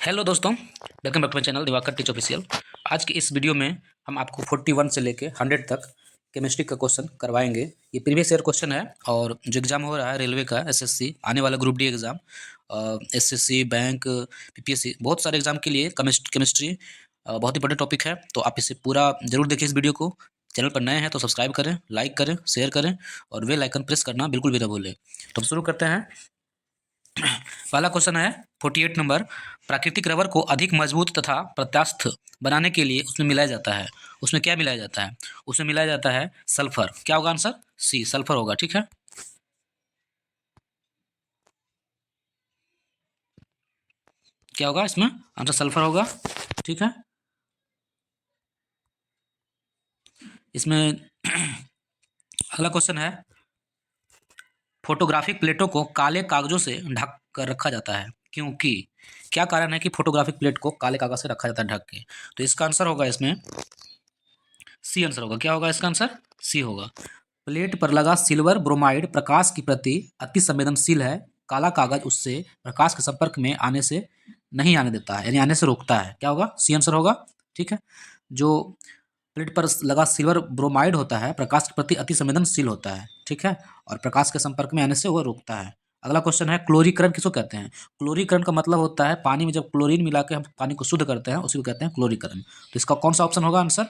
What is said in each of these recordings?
Hello दोस्तों, welcome back to my channel Divakar teach official. आज की इस वीडियो में हम आपको 41 से लेके 100 तक केमिस्ट्री का क्वेश्चन करवाएंगे। ये प्रीवियस ईयर क्वेश्चन है और जो एग्ज़ाम हो रहा है रेलवे का एसएससी आने वाला group D exam, SSC bank PPSC बहुत सारे एग्जाम के लिए केमिस्ट्री बहुत ही बड़ा टॉपिक है। तो आप इसे पूरा जरूर देखिए इस वीडियो को। चैनल पर नए हैं तो सब्सक्राइब करें, लाइक करें, शेयर करें और बेल आइकन प्रेस करना बिल्कुल भी ना भूलें। तो हम शुरू करते हैं। पहला क्वेश्चन है 48 नंबर। प्राकृतिक रबर को अधिक मजबूत तथा प्रत्यास्थ बनाने के लिए उसमें मिलाया जाता है। उसमें क्या मिलाया जाता है? उसमें मिलाया जाता है सल्फर। क्या होगा आंसर? सी, सल्फर होगा। ठीक है, क्या होगा इसमें आंसर? सल्फर होगा। ठीक है, इसमें अगला क्वेश्चन है फोटोग्राफिक प्लेटों को काले कागजों से ढक कर रखा जाता है क्योंकि क्या कारण है कि फोटोग्राफिक प्लेट को काले कागज से रखा जाता है ढक के? तो इसका आंसर होगा इसमें सी आंसर होगा। क्या होगा इसका आंसर? सी होगा। प्लेट पर लगा सिल्वर ब्रोमाइड प्रकाश की प्रति अति संवेदनशील है। काला कागज उससे प्रकाश के संपर्क में आने से नहीं आने देता है, यानी आने से रोकता है। क्या होगा? सी आंसर होगा। ठीक है, जो प्लेट पर लगा सिल्वर ब्रोमाइड होता है प्रकाश के प्रति अति संवेदनशील होता है। ठीक है, और प्रकाश के संपर्क में आने से वह रोकता है। अगला क्वेश्चन है क्लोरीकरण किसको कहते हैं? क्लोरीकरण का मतलब होता है पानी में जब क्लोरीन मिला के हम पानी को शुद्ध करते हैं उसी को कहते हैं क्लोरीकरण। तो इसका कौन सा ऑप्शन होगा आंसर?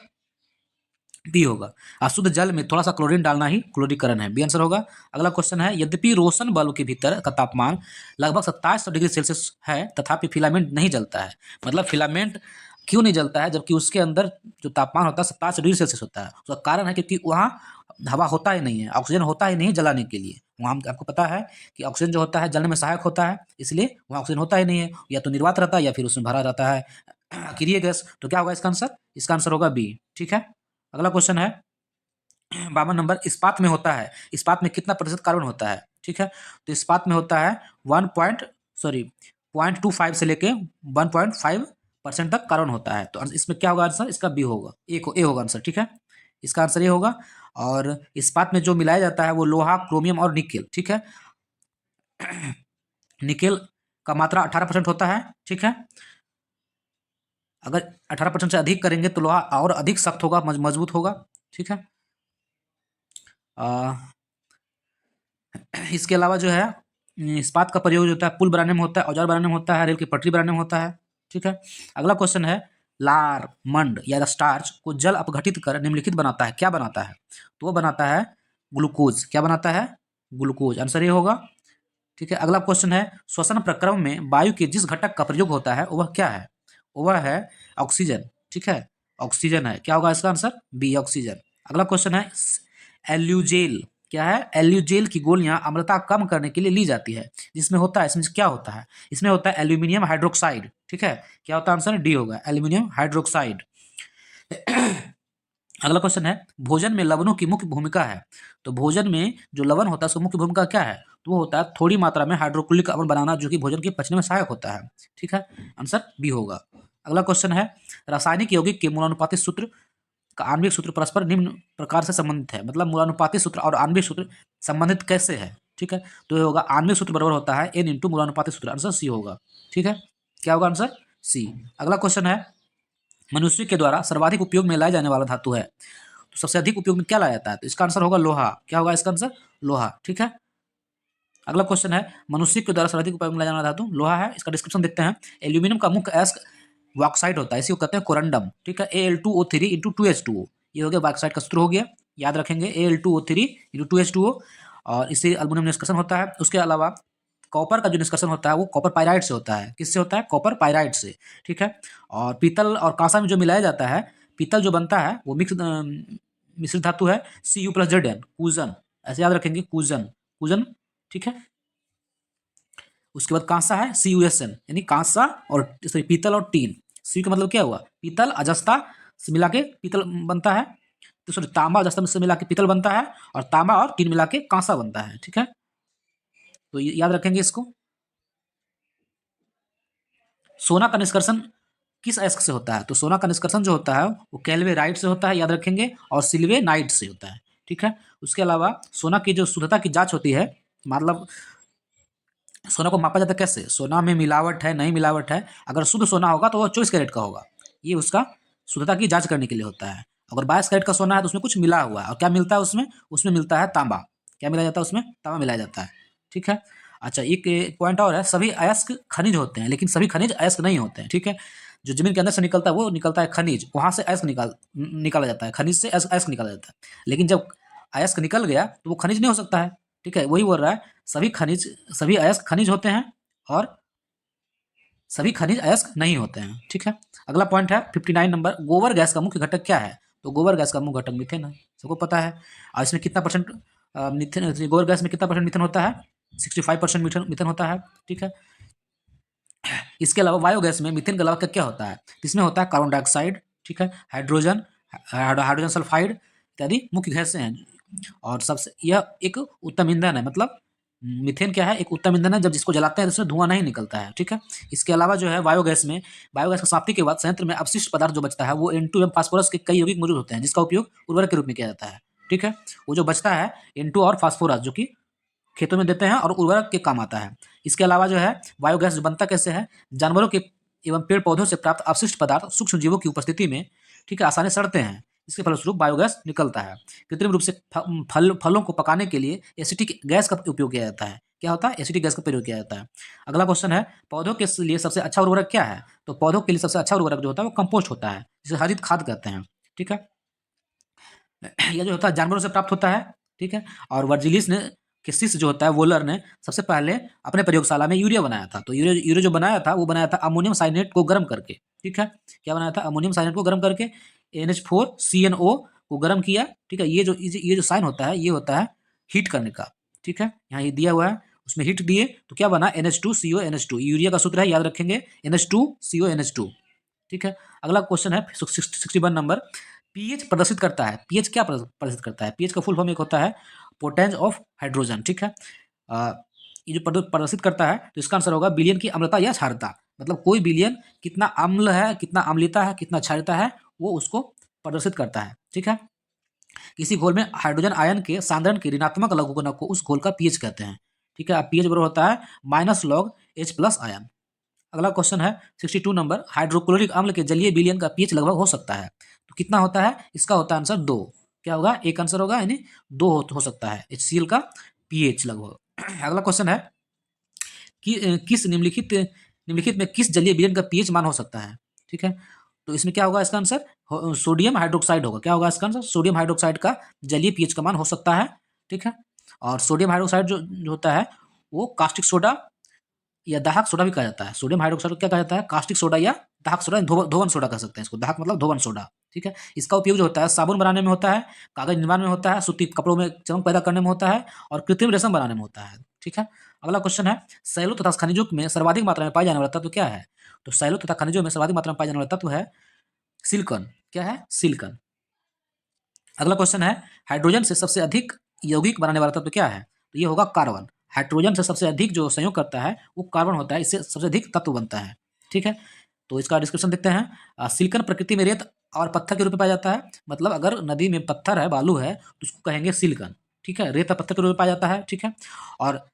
बी होगा। अशुद्ध जल में थोड़ा सा क्लोरीन डालना ही क्लोरीकरण है। बी आंसर होगा। अगला क्वेश्चन है यद्यपि रोशन बल्ब के भीतर का तापमान लगभग 2700 डिग्री सेल्सियस है तथापि फिलामेंट नहीं जलता है। मतलब फिलामेंट क्यों नहीं जलता है जबकि उसके अंदर जो तापमान होता है 2700 डिग्री सेल्सियस होता है? उसका कारण है क्योंकि वहाँ हवा होता ही नहीं है, ऑक्सीजन होता ही नहीं जलाने के लिए। वहाँ आपको पता है कि ऑक्सीजन जो होता है जलने में सहायक होता है, इसलिए वहाँ ऑक्सीजन होता ही नहीं है, या तो निर्वात रहता है या फिर उसमें भरा रहता है अक्रिय गैस। तो क्या होगा इसका आंसर? इसका आंसर होगा बी। ठीक है, अगला क्वेश्चन है 52 नंबर। इस्पात में होता है, इस्पात में कितना प्रतिशत कार्बन होता है? ठीक है, तो इस्पात में होता है 0.25 से लेके 1.5% तक कार्बन होता है। तो इसमें क्या होगा आंसर? इसका बी होगा। ए होगा आंसर। ठीक है, इसका आंसर ये होगा। और इस्पात में जो मिलाया जाता है वो लोहा, क्रोमियम और निकेल। ठीक है, निकेल का मात्रा 18% होता है। ठीक है, अगर 18% से अधिक करेंगे तो लोहा और अधिक सख्त होगा, मजबूत होगा। ठीक है, इसके अलावा जो है इस्पात का प्रयोग जो होता है पुल बनाने में होता है, औजार बनाने में होता है, रेल की पटरी बनाने में होता है। ठीक है, अगला क्वेश्चन है लार मंड या स्टार्च को जल अपघटित कर निम्नलिखित बनाता है। क्या बनाता है? तो वो बनाता है ग्लूकोज। क्या बनाता है? ग्लूकोज। आंसर ये होगा। ठीक है, अगला क्वेश्चन है श्वसन प्रक्रम में वायु के जिस घटक का प्रयोग होता है वह क्या है? वह है ऑक्सीजन। ठीक है, ऑक्सीजन है। क्या होगा इसका आंसर? B, oxygen. अगला क्वेश्चन है एल्यूजेल। क्या है? एल्यूजेल की गोलियां अम्लता कम करने के लिए ली जाती है। जिसमें होता है, इसमें क्या होता है? इसमें होता है एल्यूमिनियम हाइड्रोक्साइड। ठीक है, क्या होता है आंसर? डी होगा, एल्यूमिनियम हाइड्रोक्साइड। अगला क्वेश्चन है भोजन में लवणों की मुख्य भूमिका है। तो भोजन में जो लवण होता है उसकी मुख्य भूमिका क्या है? तो वो होता है थोड़ी मात्रा में हाइड्रोक्लोरिक अम्ल बनाना जो कि भोजन के पचने में सहायक होता है। ठीक है, आंसर बी होगा। अगला क्वेश्चन है रासायनिक यौगिक के मूलानुपाती सूत्र का आणविक सूत्र परस्पर निम्न प्रकार से संबंधित है। मतलब मूलानुपाती सूत्र और आणविक सूत्र संबंधित कैसे है? ठीक है, तो ये होगा आणविक सूत्र बराबर होता है एन इंटू मूलानुपाती सूत्र। आंसर सी होगा। ठीक है, क्या होगा आंसर? सी। अगला क्वेश्चन है मनुष्य के द्वारा सर्वाधिक उपयोग में लाया जाने वाला धातु है। तो सबसे अधिक उपयोग में क्या लाया जाता है? तो इसका आंसर होगा लोहा। क्या होगा इसका आंसर? लोहा। ठीक है, अगला क्वेश्चन है मनुष्य के द्वारा सर्वाधिक उपयोग में लाया जाने वाला धातु लोहा है। इसका डिस्क्रिप्शन देखते हैं। एल्यूमिनियम का मुख्य अयस्क बॉक्साइट होता है, इसी को कहते हैं कोरंडम। ठीक है, Al2O3 इंटू 2H2O, ये हो गया बॉक्साइट का सूत्र हो गया, याद रखेंगे Al2O3 इंटू 2H2O। और इससे अल्युमिनियम निष्कर्षण होता है। उसके अलावा कॉपर का जो निष्कर्षण होता है वो कॉपर पायराइड से होता है। किससे होता है? कॉपर पायराइड से। ठीक है, और पीतल और कांसा में जो मिलाया जाता है, पीतल जो बनता है वो मिश्रित धातु है Cu+Zn, कूजन। ऐसे याद रखेंगे, कूजन, कूजन। ठीक है, उसके बाद कांसा है CuSn, यानी कांसा और सॉरी पीतल और टीन। सी का मतलब क्या हुआ? पीतल अजस्ता से मिला के पीतल बनता है। तो सॉरी तांबा अजस्ता से मिला के पीतल बनता है और तांबा और टीन मिला के कांसा बनता है। ठीक है, तो याद रखेंगे इसको। सोना का निष्कर्षण किस अयस्क से होता है? तो सोना का निष्कर्षण जो होता है वो कैल्वेराइट से होता है, याद रखेंगे, और सिल्वेनाइट से होता है। ठीक है, उसके अलावा सोना की जो शुद्धता की जांच होती है, मतलब सोना को मापा जाता है कैसे? सोना में मिलावट है, नहीं मिलावट है। अगर शुद्ध सोना होगा तो वो 24 कैरेट का होगा। ये उसका शुद्धता की जाँच करने के लिए होता है। अगर 22 कैरेट का सोना है तो उसमें कुछ मिला हुआ है, और क्या मिलता है उसमें? उसमें मिलता है तांबा। क्या मिलाया जाता है उसमें? तांबा मिलाया जाता है। ठीक है? अच्छा, एक पॉइंट और है, सभी अयस्क खनिज होते हैं, लेकिन सभी खनिज अयस्क नहीं होते हैं। ठीक है? जो ज़मीन के अंदर से निकलता है वो निकलता है खनिज, वहाँ से अयस्क निकाला जाता है, खनिज से अयस्क निकाला जाता है। लेकिन जब अयस्क निकल गया तो वो खनिज नहीं हो सकता है। ठीक है? वही बोल रहा है, सभी अयस्क खनिज होते हैं और सभी खनिज अयस्क नहीं होते हैं। ठीक है? अगला पॉइंट है 59 नंबर, गोबर गैस का मुख्य घटक क्या है? तो गोबर गैस का मुख्य घटक मीथेन है, सबको पता है। और इसमें कितना परसेंट मीथेन, गोबर गैस में कितना परसेंट मीथेन होता है? 65% मीथेन होता है। ठीक है? इसके अलावा बायोगैस में मीथेन के अलावा क्या क्या होता है? इसमें होता है कार्बन डाइऑक्साइड, ठीक है, हाइड्रोजन, हाइड्रोजन सल्फाइड इत्यादि मुख्य गैसें हैं। और सबसे यह एक उत्तम ईंधन है, मतलब मीथेन क्या है? एक उत्तम ईंधन है। जब जिसको जलाते हैं तो उसमें धुआं नहीं निकलता है। ठीक है? इसके अलावा जो है बायोगैस में, बायोगैस की समाप्ति के बाद संयंत्र में अपशिष्ट पदार्थ जो बचता है वो N2 एवं फास्फोरस के कई यौगिक मौजूद होते हैं, जिसका उपयोग उर्वरक के रूप में किया जाता है। ठीक है? वो जो बचता है N2 और फास्फोरस, जो कि खेतों में देते हैं और उर्वरक के काम आता है। इसके अलावा जो है बायोगैस जो बनता कैसे है? जानवरों के एवं पेड़ पौधों से प्राप्त अपशिष्ट पदार्थ सूक्ष्म जीवों की उपस्थिति में, ठीक है, आसानी से सड़ते हैं। इसके फलस्वरूप बायोगैस निकलता है। कृत्रिम रूप से फलों को पकाने के लिए एसिटिक गैस का उपयोग किया जाता है। क्या होता है? एसिटिक गैस का प्रयोग किया जाता है। अगला क्वेश्चन है, पौधों के लिए सबसे अच्छा उर्वरक क्या है? तो पौधों के लिए सबसे अच्छा उर्वरक जो होता है वो कंपोस्ट होता है, जिसे हरित खाद कहते हैं। ठीक है? यह जो होता है जानवरों से प्राप्त होता है। ठीक है? और वर्जिलिस ने के शिष्य जो होता है वोलर ने सबसे पहले अपने प्रयोगशाला में यूरिया बनाया था। तो यूरिया जो बनाया था वो बनाया था अमोनियम साइनेट को गर्म करके। ठीक है? क्या बनाया था? अमोनियम साइनेट को गर्म करके NH4CnO को गर्म किया। ठीक है? ये जो साइन होता है ये होता है हीट करने का। ठीक है? यहाँ ये दिया हुआ है, उसमें हीट दिए तो क्या बना? NH2CO NH2। यूरिया का सूत्र है, याद रखेंगे, NH2CO NH2। ठीक है? अगला क्वेश्चन है 61 नंबर, पीएच प्रदर्शित करता है। पीएच क्या प्रदर्शित करता है? पीएच का फुल फॉर्म एक होता है पोटेंज ऑफ हाइड्रोजन। ठीक है? अ, ये जो प्रदर्शित करता है तो इसका आंसर होगा विलयन की अम्लता या क्षारता। मतलब कोई विलयन कितना अम्ल है, कितना अम्लता है, कितना क्षारता है, वो उसको प्रदर्शित करता है। ठीक है? किसी घोल में हाइड्रोजन आयन के सांद्रण के ऋणात्मक लघुगणक को उस घोल का पीएच कहते हैं। ठीक है? पीएच बराबर होता है -log H+ आयन। अगला क्वेश्चन है 62 नंबर, हाइड्रोक्लोरिक अम्ल के जलीय विलयन का पीएच लगभग हो सकता है। तो कितना होता है? इसका होता है आंसर 2। क्या होगा? एक आंसर होगा, यानी 2 हो सकता है HCl का पीएच लगभग। अगला क्वेश्चन है कि किस निम्नलिखित में किस जलीय विलयन का पीएच मान हो सकता है? ठीक है? तो इसमें क्या होगा? इसका आंसर सोडियम हाइड्रोक्साइड होगा। क्या होगा इसका आंसर? सोडियम हाइड्रोक्साइड का जलीय पीएच का मान हो सकता है। ठीक है? और सोडियम हाइड्रोक्साइड जो होता है वो कास्टिक सोडा या दाहक सोडा भी कहा जाता है। सोडियम हाइड्रोक्साइड को क्या कहा जाता है? कास्टिक सोडा या दाहक सोडा, धोवन सोडा कह सकते हैं इसको। दाहक मतलब धोवन सोडा। ठीक है? इसका उपयोग जो होता है साबुन बनाने में होता है, कागज निर्माण में होता है, सूती कपड़ों में चमक पैदा करने में होता है, और कृत्रिम रेशम बनाने में होता है। ठीक है? अगला क्वेश्चन है, सैलो तथा खनिजों में सर्वाधिक मात्रा में पाए जाने वाला तत्व क्या है? तो सैलो तथा खनिजों में सर्वाधिक मात्रा में पाए जाने वाला तत्व है सिलिकॉन। क्या है? सिलिकॉन। अगला क्वेश्चन है, हाइड्रोजन से सबसे अधिक यौगिक बनाने वाला तत्व क्या है? तो ये होगा कार्बन। हाइड्रोजन से सबसे अधिक जो संयोग करता है वो कार्बन होता है, इससे सबसे अधिक तत्व बनता है। ठीक है? तो इसका डिस्क्रिप्शन देखते हैं। सिलिकॉन प्रकृति में रेत और पत्थर के रूप में पाया जाता है। मतलब अगर नदी में पत्थर है, बालू है, तो उसको कहेंगे सिलिकॉन। ठीक है? रेत और पत्थर के रूप में पाया जाता है। ठीक है? और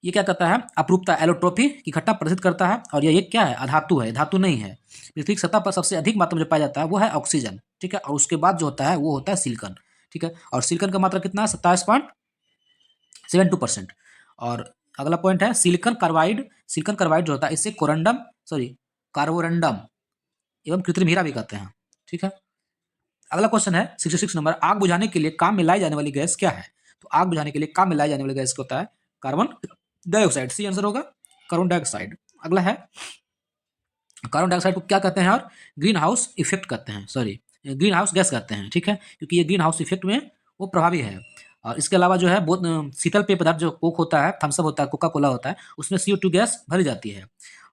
ये क्या करता है? अपरूपता एलोट्रोपी की घटना प्रदर्शित करता है। और ये क्या है? अधातु है, धातु नहीं है। पृथ्वी की सतह पर सबसे अधिक मात्रा में जो पाया जाता है वो है ऑक्सीजन। ठीक है? और उसके बाद जो होता है वो होता है सिलिकॉन। ठीक है? और सिलिकॉन का मात्रा कितना है? 27.72%। और अगला पॉइंट है सिलिकॉन कार्बाइड। सिलिकॉन कार्बाइड जो होता है इससे कार्बोरंडम एवं कृत्रिम हीरा भी कहते हैं। ठीक है? अगला क्वेश्चन है 66 नंबर, आग बुझाने के लिए काम में लाई जाने वाली गैस क्या है? तो आग बुझाने के लिए काम में लाई जाने वाली गैस क्या होता है? Carbon dioxide. सी आंसर होगा कार्बन डाइऑक्साइड। अगला है, कार्बन डाइऑक्साइड को क्या कहते हैं? और ग्रीन हाउस इफेक्ट कहते हैं, सॉरी, ग्रीन हाउस गैस कहते हैं। ठीक है? क्योंकि ये ग्रीन हाउस इफेक्ट में वो प्रभावी है। और इसके अलावा जो है बहुत शीतल पेय पदार्थ जो कोक होता है, थम्सअप होता है, कोका कोला होता है, उसमें CO2 गैस भरी जाती है।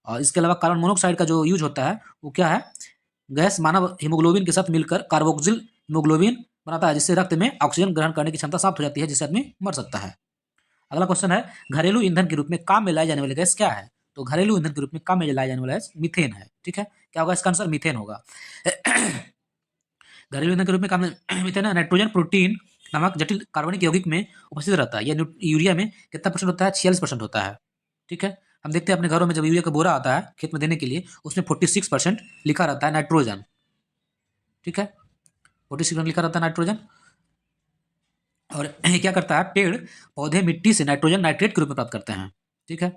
और इसके अलावा कार्बन मोनोऑक्साइड का जो यूज होता है वो क्या है? गैस मानव हीमोग्लोबिन के साथ मिलकर कार्बोक्सिल हीमोग्लोबिन बनाता है, जिससे रक्त में ऑक्सीजन ग्रहण करने की क्षमता समाप्त हो जाती है, जिससे आदमी मर सकता है। अगला क्वेश्चन है, घरेलू ईंधन के रूप में काम में लाई जाने वाली गैस क्या है? तो घरेलू ईंधन के रूप में काम में लाई जाने वाला गैस मीथेन है। ठीक है? क्या होगा इसका आंसर? मीथेन होगा। घरेलू ईंधन के रूप में काम में मीथेन है। नाइट्रोजन प्रोटीन नामक जटिल कार्बनिक यौगिक में उपस्थित रहता है। यह यूरिया में कितना परसेंट होता है? 46% होता है। ठीक है। हम देखते हैं अपने घरों में जब यूरिया का बोरा आता है खेत में देने के लिए, उसमें 46% लिखा रहता है नाइट्रोजन। ठीक है, 46% लिखा रहता है नाइट्रोजन। और ये क्या करता है, पेड़ पौधे मिट्टी से नाइट्रोजन नाइट्रेट के रूप में प्राप्त करते हैं। ठीक है।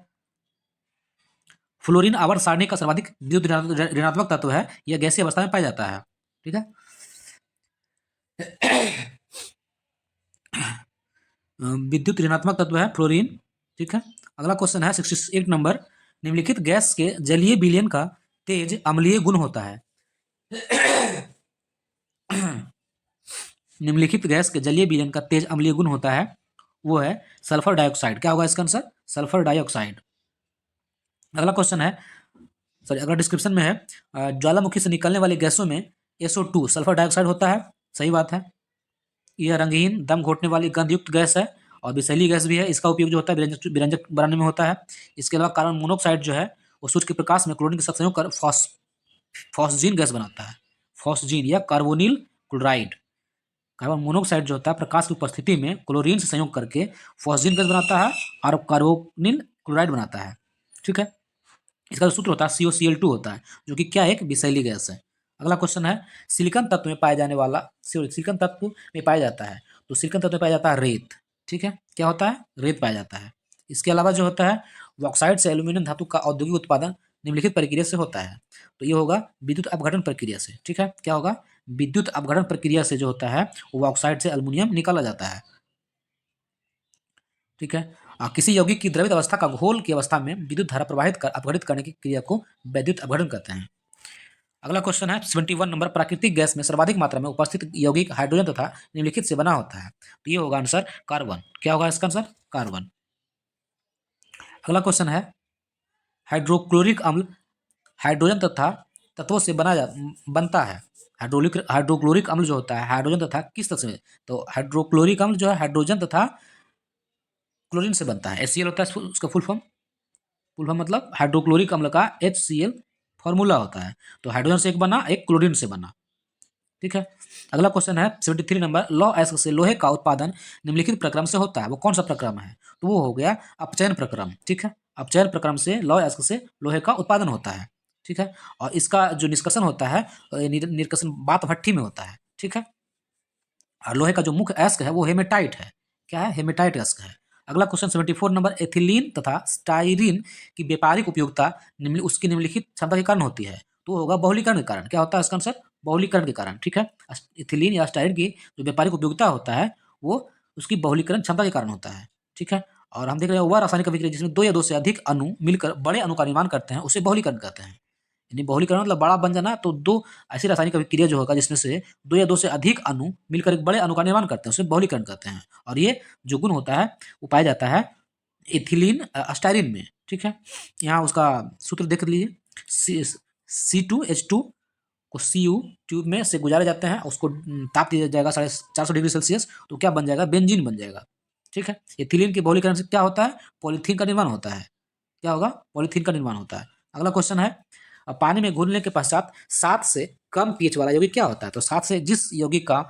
फ्लोरीन आवर्त सारणी का सर्वाधिक विद्युत ऋणात्मक तत्व है, यह गैसीय अवस्था में पाया जाता है। ठीक है। विद्युत ऋणात्मक तत्व है फ्लोरीन। ठीक है। अगला क्वेश्चन है 68 नंबर, निम्नलिखित गैस के जलीय विलयन का तेज अम्लीय गुण होता है। निम्नलिखित गैस के जलीय विलयन का तेज अम्लीय गुण होता है, वो है सल्फर डाइऑक्साइड। क्या होगा इसका आंसर, सल्फर डाइऑक्साइड। अगला क्वेश्चन है, सॉरी अगला डिस्क्रिप्शन में है, ज्वालामुखी से निकलने वाली गैसों में SO2 सल्फर डाइऑक्साइड होता है। सही बात है। यह रंगहीन दम घोटने वाली गंधयुक्त गैस है और विषैली गैस भी है। इसका उपयोग जो होता है व्यंजक बनाने में होता है। इसके अलावा कार्बन मोनोऑक्साइड जो है वो सूर्य के प्रकाश में क्लोरीन के साथ संयोग कर फॉस्जीन गैस बनाता है। फॉस्जीन या कार्बोनिल क्लोराइड। कार्बन मोनोऑक्साइड जो होता है प्रकाश की उपस्थिति में क्लोरीन से संयोग करके फॉस्जीन गैस बनाता है और कार्बोनिल क्लोराइड बनाता है। ठीक है। इसका जो सूत्र होता है COCl2 होता है, जो कि क्या एक विषैली गैस है। अगला क्वेश्चन है, सिलिकॉन तत्व में पाए जाने वाला, सिलिकॉन तत्व में पाया जाता है, तो सिलिकॉन तत्व में पाया जाता है रेत। ठीक है, क्या होता है, रेत पाया जाता है। इसके अलावा जो होता है बॉक्साइट से एल्यूमिनियम धातु का औद्योगिक उत्पादन निम्नलिखित प्रक्रिया से होता है, तो ये होगा विद्युत अपघटन प्रक्रिया से। ठीक है, क्या होगा, विद्युत अपघटन प्रक्रिया से जो होता है वो बॉक्साइट से एल्यूमिनियम निकाला जाता है। ठीक है। किसी यौगिक की द्रवित अवस्था का घोल की अवस्था में विद्युत धारा प्रवाहित कर अपघटित करने की क्रिया को वैद्युत अपघटन कहते हैं। अगला क्वेश्चन है 71 नंबर, प्राकृतिक गैस में सर्वाधिक मात्रा में उपस्थित यौगिक हाइड्रोजन तथा निम्नलिखित से बना होता है, तो ये होगा आंसर कार्बन। क्या होगा इसका आंसर, कार्बन। अगला क्वेश्चन है, हाइड्रोक्लोरिक अम्ल हाइड्रोजन तथा तत्वों से बनता है। हाइड्रोक्लोरिक अम्ल जो होता है हाइड्रोजन तथा किस तत्व से, तो हाइड्रोक्लोरिक अम्ल जो है हाइड्रोजन तथा क्लोरीन से बनता है। HCl होता है उसका फुल फॉर्म मतलब हाइड्रोक्लोरिक अम्ल का HCl फॉर्मूला होता है। तो हाइड्रोजन से एक बना, एक क्लोरीन से बना। ठीक है। अगला क्वेश्चन है 73 नंबर, लौह अयस्क से लोहे का उत्पादन निम्नलिखित प्रक्रम से होता है, वो कौन सा प्रक्रम है, तो वो हो गया अपचयन प्रक्रम। ठीक है, अपचयन प्रक्रम से लौह अयस्क से लोहे का उत्पादन होता है। ठीक है, और इसका जो निष्कर्षण होता है निष्कर्षण बात भट्ठी में होता है। ठीक है, और लोहे का जो मुख्य अयस्क है वो हेमेटाइट है। क्या है, हेमेटाइट अयस्क है। अगला क्वेश्चन 74 नंबर, एथिलीन तथा स्टाइरीन की व्यापारिक उपयोगिता उसकी निम्नलिखित क्षमता के कारण होती है, तो होगा बहुलीकरण के कारण। क्या होता है इसका आंसर, बहुलीकरण के कारण। ठीक है, एथिलीन या स्टाइरीन की जो व्यापारिक उपयोगिता होता है वो उसकी बहुलीकरण क्षमता के कारण होता है। ठीक है, और हम देख रहे हैं वह रासायनिक अभिक्रिया जिसमें दो या दो से अधिक अणु मिलकर बड़े अणु का निर्माण करते हैं उसे बहुलीकरण कहते हैं। यानी बहुलीकरण मतलब बड़ा बन जाना, तो दो ऐसी रासायनिक अभिक्रिया जो होगा जिसमें से दो या दो से अधिक अणु मिलकर एक बड़े अणु का निर्माण करते हैं उसे बहुलीकरण कहते हैं। और ये जो गुण होता है वो पाया जाता है एथिलीन स्टाइरिन में। ठीक है, यहाँ उसका सूत्र देख लीजिए, C2H2 को Cu ट्यूब में से गुजारे जाते हैं, उसको ताप दिया जाएगा 450 डिग्री सेल्सियस, तो क्या बन जाएगा, बेंजीन बन जाएगा। ठीक है, एथिलीन के बहुलीकरण से क्या होता है, पॉलीथीन का निर्माण होता है। क्या होगा, पॉलीथीन का निर्माण होता है। अगला क्वेश्चन है, पानी में घुलने के पश्चात 7 से कम पीएच वाला यौगिक क्या होता है, तो 7 से जिस यौगिक का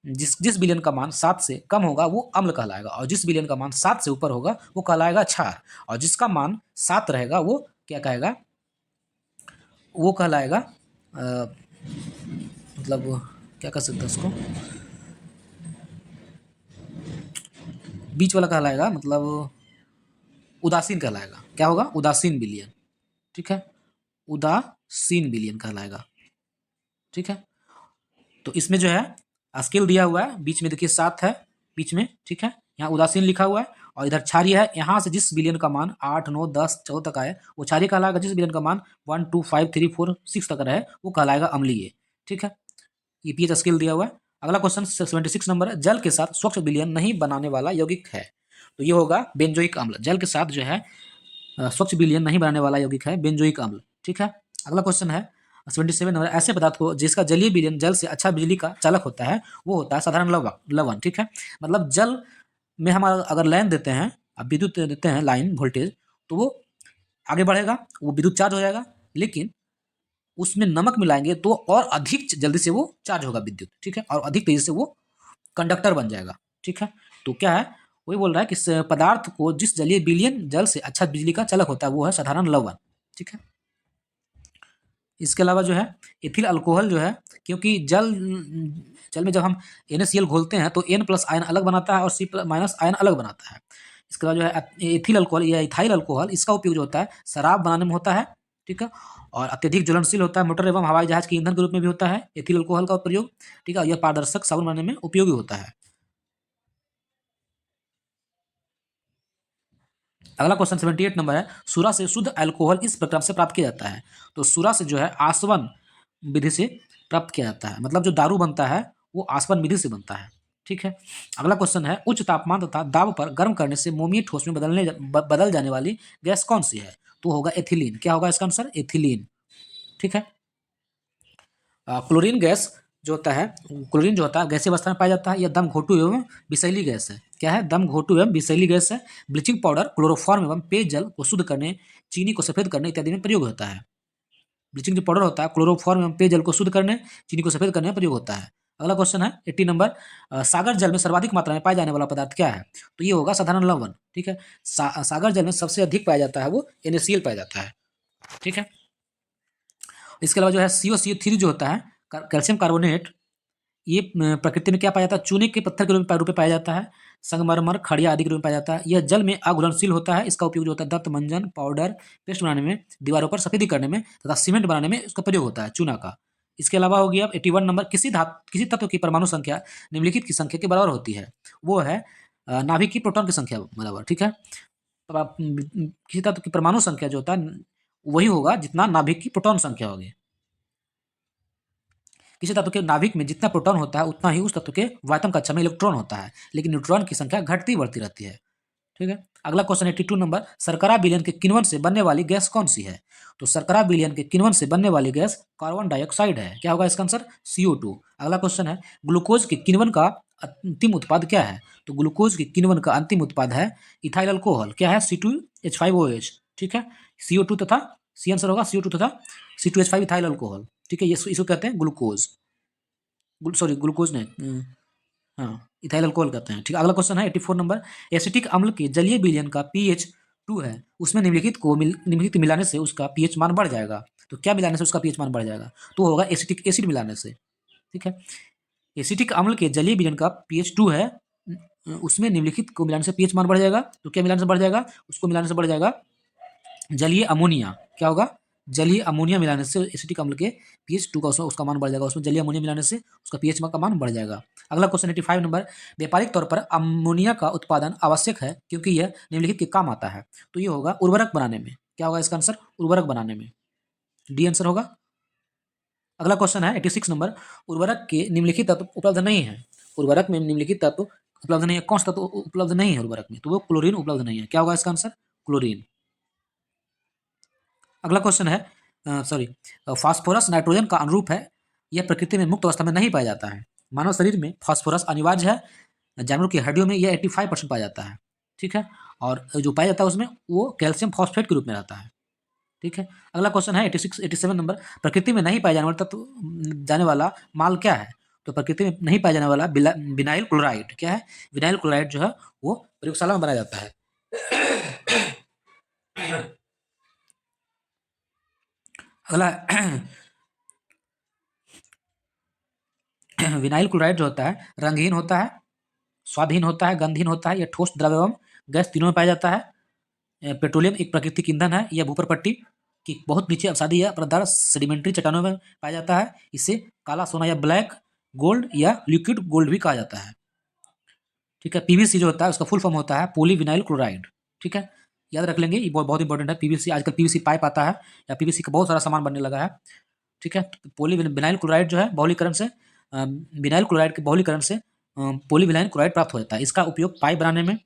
जिस विलयन का मान 7 से कम होगा वो अम्ल कहलाएगा, और जिस विलयन का मान 7 से ऊपर होगा वो कहलाएगा क्षार, और जिसका मान 7 रहेगा वो क्या कहेगा, वो कहलाएगा मतलब क्या कर सकते हैं उसको, बीच वाला कहलाएगा, मतलब उदासीन कहलाएगा। क्या होगा, उदासीन विलयन। ठीक है, उदासीन विलयन कहलाएगा। ठीक है, तो इसमें जो है स्केल दिया हुआ है, बीच में देखिए 7 है बीच में। ठीक है, यहाँ उदासीन लिखा हुआ है और इधर क्षारीय है। यहाँ से जिस विलयन का मान 8, 9, 10, 14 तक आए वो क्षारीय कहलाएगा, जिस विलयन का मान 1, 2, 5, 3, 4, 6 तक रहे वो कहलाएगा अम्लीय। ठीक है, ये पीएच स्केल दिया हुआ है। अगला क्वेश्चन 76 नंबर है, जल के साथ स्वच्छ विलयन नहीं बनाने वाला यौगिक है, तो ये होगा बेंजोइक अम्ल। जल के साथ जो है स्वच्छ विलयन नहीं बनाने वाला यौगिक है बेंजोइक अम्ल। ठीक है, अगला क्वेश्चन है 77 नंबर, ऐसे पदार्थ को जिसका जलीय विलयन जल से अच्छा बिजली का चालक होता है वो होता है साधारण लवण। ठीक है, मतलब जल में हम अगर लाइन देते हैं, अब विद्युत देते हैं लाइन वोल्टेज, तो वो आगे बढ़ेगा, वो विद्युत चार्ज हो जाएगा, लेकिन उसमें नमक मिलाएंगे तो और अधिक जल्दी से वो चार्ज होगा विद्युत। ठीक है, और अधिक तेजी से वो कंडक्टर बन जाएगा। ठीक है, तो क्या है, वही बोल रहा है कि पदार्थ को जिस जलीय विलयन जल से अच्छा बिजली का चालक होता है वो है साधारण लवण। ठीक है। इसके अलावा जो है एथिल अल्कोहल जो है, क्योंकि जल जल में जब हम NaCl घोलते हैं तो N+ आयन अलग बनाता है और C- आयन अलग बनाता है। इसके बाद जो है एथिल अल्कोहल या इथाइल अल्कोहल, इसका उपयोग जो होता है शराब बनाने में होता है। ठीक है। और अत्यधिक ज्वलनशील होता है, मोटर एवं हवाई जहाज के ईंधन के रूप में भी होता है एथिल अल्कोहल का प्रयोग। ठीक है। यह पारदर्शक साबुन बनाने में उपयोगी होता है। अगला क्वेश्चन 78 नंबर है, सूरा से शुद्ध अल्कोहल इस प्रकार से प्राप्त किया जाता है। तो सूरा से जो है आसवन विधि से प्राप्त किया जाता है, मतलब जो दारू बनता है वो आसवन विधि से बनता है। ठीक है। अगला क्वेश्चन है, उच्च तापमान तथा दाब पर गर्म करने से मोमीय ठोस में बदल जाने वाली गैस कौन सी है? तो होगा एथिलीन। क्या होगा इसका आंसर? एथिलीन। ठीक है। क्लोरीन गैस जो होता है, क्लोरीन जो होता है गैसीय अवस्था में पाया जाता है। यह दम घोटू एवं विषैली गैस है। क्या है? दम घोटू एवं विषैली गैस है। ब्लीचिंग पाउडर, क्लोरोफॉर्म एवं पेयजल को शुद्ध करने, चीनी को सफेद करने इत्यादि में प्रयोग होता है। ब्लीचिंग जो पाउडर होता है क्लोरोफॉर्म एवं पेयजल को शुद्ध करने, चीनी को सफेद करने में प्रयोग होता है। अगला क्वेश्चन है 80 नंबर, सागर जल में सर्वाधिक मात्रा में पाया जाने वाला पदार्थ क्या है? तो ये होगा साधारण लवण। ठीक है। सागर जल में सबसे अधिक पाया जाता है वो NaCl पाया जाता है। ठीक है। इसके अलावा जो है CO3 जो होता है कैल्शियम कार्बोनेट, ये प्रकृति में क्या पाया जाता है? चूने के पत्थर के रूप में पाया जाता है। संगमरमर, खड़िया आदि के रूप में पाया जाता है। यह जल में अघुलनशील होता है। इसका उपयोग जो होता है दंत मंजन, पाउडर, पेस्ट बनाने में, दीवारों पर सफेदी करने में तथा सीमेंट बनाने में इसका प्रयोग होता है, चूना का। इसके अलावा हो गया अब 81 नंबर, किसी तत्व की परमाणु संख्या निम्नलिखित की संख्या के बराबर होती है। वो है नाभिक की प्रोटॉन की संख्या बराबर। ठीक है। किसी तत्व की परमाणु संख्या जो होता है वही होगा जितना नाभिक की प्रोटॉन संख्या होगी। किसी तत्व के नाभिक में जितना प्रोटॉन होता है उतना ही उस तत्व के वायतम कक्षा में इलेक्ट्रॉन होता है, लेकिन न्यूट्रॉन की संख्या घटती बढ़ती रहती है। ठीक है। अगला क्वेश्चन 82 नंबर, शर्करा विलयन के किण्वन से बनने वाली गैस कौन सी है? तो शर्करा विलयन के किण्वन से बनने वाली गैस कार्बन डाइऑक्साइड है। क्या होगा इसका आंसर? CO2। अगला क्वेश्चन है, ग्लूकोज के किण्वन का अंतिम उत्पाद क्या है? तो ग्लूकोज के किण्वन का अंतिम उत्पाद है इथाइल अल्कोहल। क्या है? C2H5OH। ठीक है। CO2 तथा सी आंसर होगा CO2 तथा C2H5 इथाइल अल्कोहल। ठीक है। इसको कहते हैं ग्लूकोज, सॉरी ग्लूकोज नहीं, हाँ इथाइल अल्कोहल कहते हैं। ठीक है। अगला क्वेश्चन है 84 नंबर, एसिटिक अम्ल के जलीय विलयन का pH 2 है, उसमें निम्नलिखित मिलाने से उसका pH मान बढ़ जाएगा। तो क्या मिलाने से उसका pH मान बढ़ जाएगा? तो होगा एसिटिक एसिड मिलाने से। ठीक है। एसिटिक अम्ल के जलीय विलयन का pH 2 है, उसमें निम्नलिखित को मिलाने से pH मान बढ़ जाएगा। तो क्या मिलाने से बढ़ जाएगा? उसको मिलाने से बढ़ जाएगा जलीय अमोनिया। क्या होगा? जलीय अमोनिया मिलाने से एसिटिक अम्ल के pH 2 का उसका मान बढ़ जाएगा। उसमें जलीय अमोनिया मिलाने से उसका pH का मान बढ़ जाएगा। अगला क्वेश्चन 85 नंबर, व्यापारिक तौर पर अमोनिया का उत्पादन आवश्यक है क्योंकि यह निम्नलिखित के काम आता है। तो ये होगा उर्वरक बनाने में। क्या होगा इसका आंसर? उर्वरक बनाने में। डी आंसर होगा। अगला क्वेश्चन है 86 नंबर, उर्वरक के निम्नलिखित तत्व उपलब्ध नहीं है। उर्वरक में निम्नलिखित तत्व उपलब्ध नहीं है। कौन सा तत्व उपलब्ध नहीं है उर्वरक में? तो वो क्लोरीन उपलब्ध नहीं है। क्या होगा इसका आंसर? क्लोरीन। अगला क्वेश्चन है सॉरी, फास्फोरस नाइट्रोजन का अनुरूप है, यह प्रकृति में मुक्त अवस्था में नहीं पाया जाता है। मानव शरीर में फास्फोरस अनिवार्य है, जानवरों की हड्डियों में यह 85% पाया जाता है। ठीक है। और जो पाया जाता है उसमें वो कैल्शियम फॉस्फेट के रूप में रहता है। ठीक है। अगला क्वेश्चन है 87 नंबर, प्रकृति में नहीं पाया जाने वाला माल क्या है? तो प्रकृति में नहीं पाया जाने वाला विनाइल क्लोराइड। क्या है? विनाइल क्लोराइड जो है वो प्रयोगशाला में बनाया जाता है। अगला विनाइल क्लोराइड जो होता है रंगहीन होता है, स्वादहीन होता है, गंधहीन होता है, यह ठोस द्रव एवं गैस तीनों में पाया जाता है। पेट्रोलियम एक प्राकृतिक ईंधन है। यह भूपर पट्टी की बहुत नीचे अपसादी या परतदार सेडिमेंट्री चट्टानों में पाया जाता है। इसे काला सोना या ब्लैक गोल्ड या लिक्विड गोल्ड भी कहा जाता है। ठीक है। PVC जो होता है उसका फुल फॉर्म होता है पॉलीविनाइल क्लोराइड। ठीक है। याद रख लेंगे, ये बहुत इंपॉर्टेंट है। PVC, आजकल PVC पाइप आता है या PVC का बहुत सारा सामान बनने लगा है। ठीक है। पॉलीविनाइल क्लोराइड जो है बहुलीकरण से विनाइल क्लोराइड के बहुलीकरण से पॉलीविनाइल क्लोराइड प्राप्त हो जाता है। इसका उपयोग पाइप बनाने में,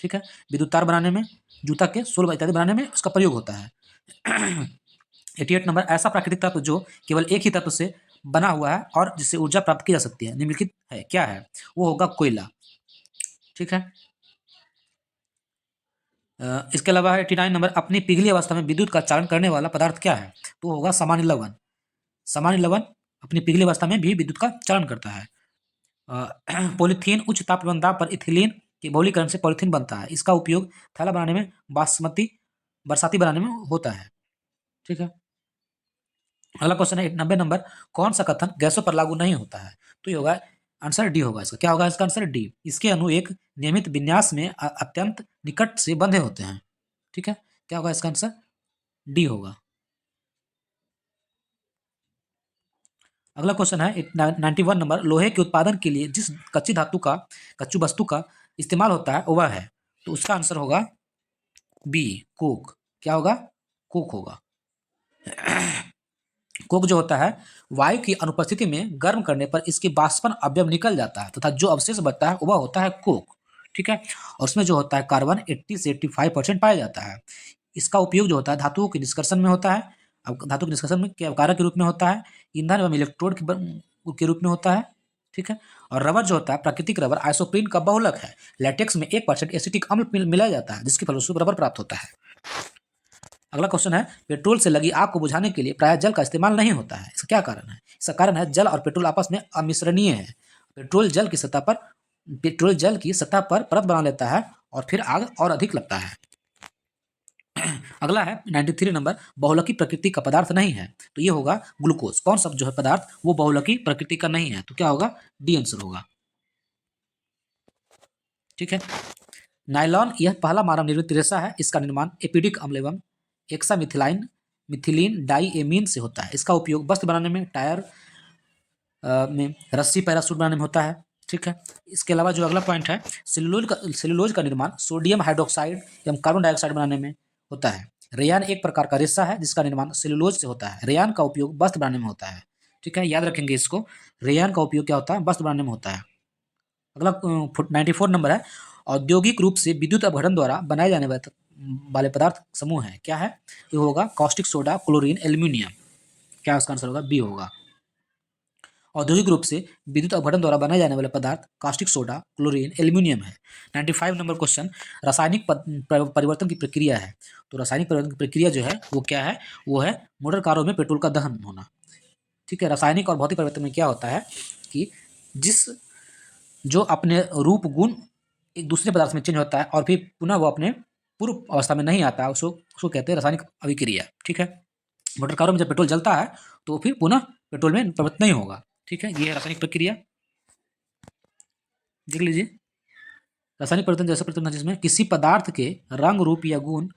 ठीक है, विद्युत तार बनाने में, जूता के सोल इत्यादि बनाने में इसका प्रयोग होता है। 88 नंबर, ऐसा प्राकृतिक तत्व जो केवल एक ही तत्व से बना हुआ है और जिससे ऊर्जा प्राप्त की जा सकती है निम्नलिखित है। क्या है? वो होगा कोयला। ठीक है। इसके अलावा 89 नंबर, अपनी पिघली अवस्था में विद्युत का चालन करने वाला पदार्थ क्या है? तो होगा सामान्य लवण। सामान्य लवण अपनी पिघली अवस्था में भी विद्युत का चालन करता है। पॉलीथीन उच्च ताप एवं दाब पर इथिलीन कि बहुलीकरण से पॉलीथीन बनता है। इसका उपयोग थैला बनाने में, बरसाती बनाने में होता है। ठीक है। अगला क्वेश्चन है 90 नंबर, कौन सा कथन गैसों पर लागू नहीं होता है? तो ये होगा आंसर डी होगा इसका। क्या होगा इसका आंसर? डी। इसके अणु एक नियमित विन्यास में अत्यंत निकट से बंधे होते हैं। ठीक है। क्या होगा इसका आंसर? डी होगा। अगला क्वेश्चन है 91 नंबर, लोहे के उत्पादन के लिए जिस कच्ची वस्तु का इस्तेमाल होता है वह है? तो उसका आंसर होगा बी, कोक। क्या होगा? कोक होगा। कोक जो होता है, वायु की अनुपस्थिति में गर्म करने पर इसकी बाष्पन अवयव निकल जाता है तथा जो अवशेष बचता है वह होता है कोक। ठीक है। और उसमें जो होता है कार्बन 80 से 85% पाया जाता है। इसका उपयोग जो होता है धातुओं के निष्कर्षण में होता है। अब धातु के निष्कर्षण में के अवकारक के रूप में होता है, ईंधन एवं इलेक्ट्रोड के रूप में होता है। ठीक है। और रबर जो होता है, प्राकृतिक रबर आइसोप्रीन का बहुलक है। लैटेक्स में 1% एसिटिक अम्ल मिलाया जाता है जिसके फलस्वरूप रबर प्राप्त होता है। अगला क्वेश्चन है, पेट्रोल से लगी आग को बुझाने के लिए प्रायः जल का इस्तेमाल नहीं होता है। इसका क्या कारण है? इसका कारण है जल और पेट्रोल आपस में अमिश्रणीय है। पेट्रोल जल की सतह पर परत बना लेता है और फिर आग और अधिक लगता है। अगला है 93 नंबर, बहुलकी प्रकृति का पदार्थ नहीं है। तो ये होगा ग्लूकोज। कौन सा जो है पदार्थ वो बहुलकी प्रकृति का नहीं है? तो क्या होगा? डी आंसर होगा। ठीक है। नायलॉन यह पहला मानव निर्मित रेशा है। इसका निर्माण एपिडिक अम्ल एवं मिथिलीन डाइएमीन से होता है। इसका उपयोग वस्त्र बनाने में, टायर में, रस्सी, पैराशूट बनाने में होता है। ठीक है। इसके अलावा जो अगला पॉइंट है, सेलुलोज का निर्माण सोडियम हाइड्रोक्साइड एवं कार्बन डाइऑक्साइड बनाने में होता है। रेयान एक प्रकार का रेशा है जिसका निर्माण सेलुलोज से होता है। रेयान का उपयोग वस्त्र बनाने में होता है। ठीक है, याद रखेंगे इसको। रेयान का उपयोग क्या होता है? वस्त्र बनाने में होता है। अगला 94 नंबर है, औद्योगिक रूप से विद्युत अपघटन द्वारा बनाए जाने वाले पदार्थ समूह है। क्या है? ये होगा कॉस्टिक सोडा, क्लोरीन, एल्यूमिनियम। क्या उसका आंसर होगा? बी होगा। औद्योगिक रूप से विद्युत अपघटन द्वारा बनाए जाने वाले पदार्थ कास्टिक सोडा, क्लोरीन, एल्यूमिनियम है। 95 नंबर क्वेश्चन, रासायनिक परिवर्तन की प्रक्रिया है। तो रासायनिक परिवर्तन की प्रक्रिया जो है वो क्या है? वो है मोटर कारों में पेट्रोल का दहन होना। ठीक है। रासायनिक और भौतिक परिवर्तन में क्या होता है कि जो अपने रूप गुण एक दूसरे पदार्थ में चेंज होता है और फिर पुनः वो अपने पूर्व अवस्था में नहीं आता है, उसको कहते हैं रासायनिक अभिक्रिया। ठीक है। मोटर कारों में जब पेट्रोल जलता है तो फिर पुनः पेट्रोल में परिवर्तन नहीं होगा। ठीक है, ये है रासायनिक प्रक्रिया। देख लीजिए, रासायनिक परिवर्तन जैसा परिवर्तन है जिसमें किसी पदार्थ के रंग, रूप या गुण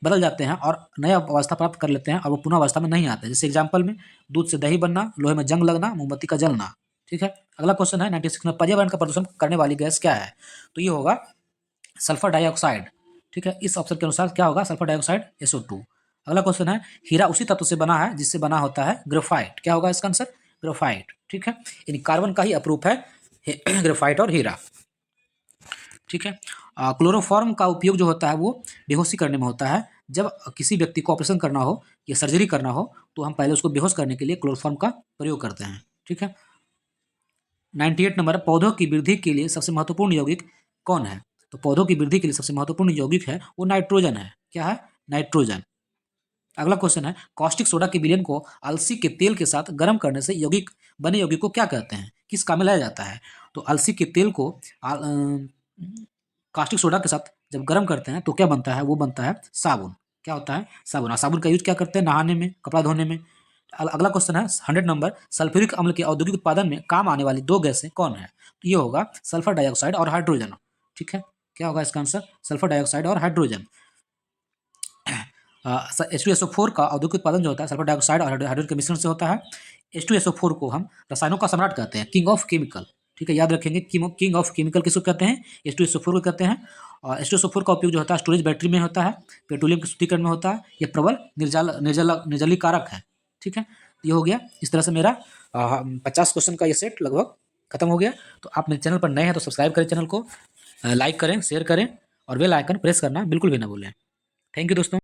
बदल जाते हैं और नया अवस्था प्राप्त कर लेते हैं और वो पुनः अवस्था में नहीं आते। जैसे एग्जाम्पल में दूध से दही बनना, लोहे में जंग लगना, मोमबत्ती का जलना। ठीक है। अगला क्वेश्चन है 96 में, पर्यावरण का प्रदूषण करने वाली गैस क्या है? तो ये होगा सल्फर डाइऑक्साइड। ठीक है। इस ऑप्शन के अनुसार क्या होगा? Sulphur dioxide, SO2। अगला क्वेश्चन है, हीरा उसी तत्व से बना है जिससे बना होता है ग्रेफाइट। क्या होगा इसका आंसर? ग्रेफाइट। ठीक है। यानी कार्बन का ही अपरूप है ग्रेफाइट और हीरा। ठीक है। क्लोरोफॉर्म का उपयोग जो होता है वो बेहोशी करने में होता है। जब किसी व्यक्ति को ऑपरेशन करना हो या सर्जरी करना हो तो हम पहले उसको बेहोश करने के लिए क्लोरोफॉर्म का प्रयोग करते हैं। ठीक है। 98 नंबर, पौधों की वृद्धि के लिए सबसे महत्वपूर्ण यौगिक कौन है? तो पौधों की वृद्धि के लिए सबसे महत्वपूर्ण यौगिक है वो नाइट्रोजन है। क्या है? नाइट्रोजन। अगला क्वेश्चन है, कॉस्टिक सोडा के विलयन को अलसी के तेल के साथ गर्म करने से बने यौगिक को क्या कहते हैं? किस काम में लाया जाता है? तो अलसी के तेल को कास्टिक सोडा के साथ जब गर्म करते हैं तो क्या बनता है? वो बनता है साबुन। क्या होता है? साबुन। और साबुन का यूज क्या करते हैं? नहाने में, कपड़ा धोने में। अगला क्वेश्चन है 100 नंबर, सल्फ्यूरिक अम्ल के औद्योगिक उत्पादन में काम आने वाली दो गैसें कौन है? तो ये होगा सल्फर डाइऑक्साइड और हाइड्रोजन। ठीक है। क्या होगा इसका आंसर? सल्फर डाइऑक्साइड और हाइड्रोजन। H2SO4 का औद्योगिक उत्पादन जो होता है सल्फर डाइऑक्साइड और हाइड्रोजन के मिश्रण से होता है। H2SO4 को हम रसायनों का सम्राट कहते हैं, किंग ऑफ केमिकल। ठीक है, याद रखेंगे, किंग ऑफ केमिकल किसको कहते हैं? H2SO4 को कहते हैं। और H2SO4 का उपयोग जो होता है स्टोरेज बैटरी में होता है, पेट्रोलियम के शुद्धिकरण में होता है। यह प्रबल निर्जलीकारक है। ठीक है। ये हो गया। इस तरह से मेरा 50 क्वेश्चन का ये सेट लगभग खत्म हो गया। तो आप मेरे चैनल पर नए हैं तो सब्सक्राइब करें चैनल को, लाइक करें, शेयर करें और बेल आइकन प्रेस करना बिल्कुल भी ना भूलें। थैंक यू दोस्तों।